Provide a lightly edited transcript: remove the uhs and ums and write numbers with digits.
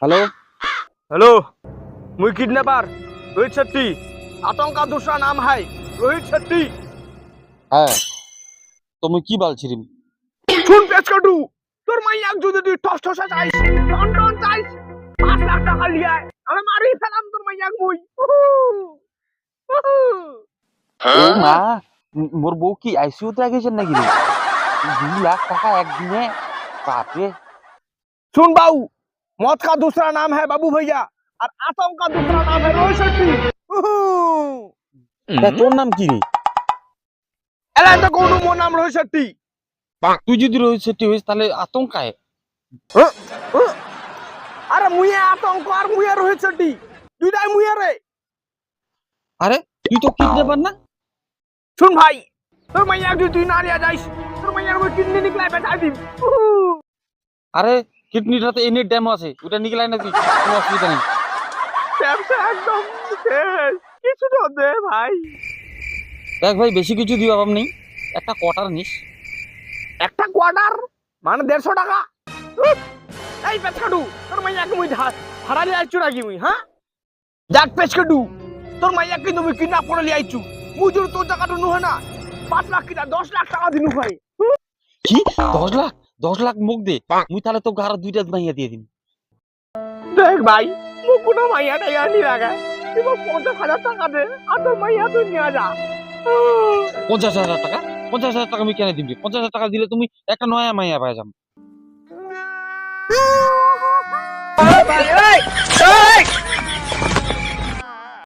hello hello मुई kidnapper Rohit Shetty आतंक का दूसरा नाम है रोहित शेट्टी হ্যাঁ তুমি কি বলছিস শুন পেছ কাটু তোর মাইয়াক যদি তুই ঠস ঠসা চাইস টন টন চাইস 5 লাখ টাকা লিয়ায় আমি মারি ফেলাম তোর মাইয়াক মুই ও মা মোর বউ কি আইসিইউতে গেছেন নাকি রে 2 লাখ টাকা একদিনে বাপরে सुन बाबू मौत का दूसरा नाम है बाबू भैया और आतंक का दूसरा नाम है रोहित शेट्टी তা তোর নাম কি রে एला तो कोनो मोर नाम रोहित शेट्टी তুই যদি রোহিত শেট্টি হইস তাহলে আতঙ্ক আয় अरे मुये आतंक और मुये रोहित शेट्टी दुइटाই मुये रे আরে তুই তো কিডন্যাপার না सुन भाई তোর মাইয়াক যদি তুই না লিয়া যাইস তোর মাইয়ার মুই কিডনি নিকলাই বেটা দিম আরে কিডনিটা তো এনি ড্যাম আছে ওটা নিকলাই নাকি কোনো অসুবিধা নেই ব্যবসা একদম শেষ কিছু তো দে ভাই দেখ ভাই বেশি কিছু দিয়ে অভাব নেই একটা কোয়ার্টার নিস একটা কোয়ার্টার মানে 150 টাকা এই পেছকাডু তোর মাইয়াকে মুই ভাড়া লিয়ে আইছু নাকি মুই হ্যাঁ দেখ পেছকাডু তোর মাইয়াকে কিন্তু মুই কিডন্যাপ করে লিয়ে আইছু মুই যদি তোর টাকাটা নুহে না 5 লাখ কিনা 10 লাখ টাকা দিনু ভাই কি 10 লাখ মুখ দে মুই তাহলে তো ঘর দুইটা মাইয়া দিয়ে দিন দেখ ভাই মুই কোনো মাইয়া টাইয়া নি লাগা তুই 50,000 টাকা দে আর তোর মাইয়া তুই নিয়ে যা 50,000 টাকা 50,000 টাকা আমি কেন দিবি 50,000 টাকা দিলে তুমি একটা নয়া মাইয়া পাই যাম ভাই এই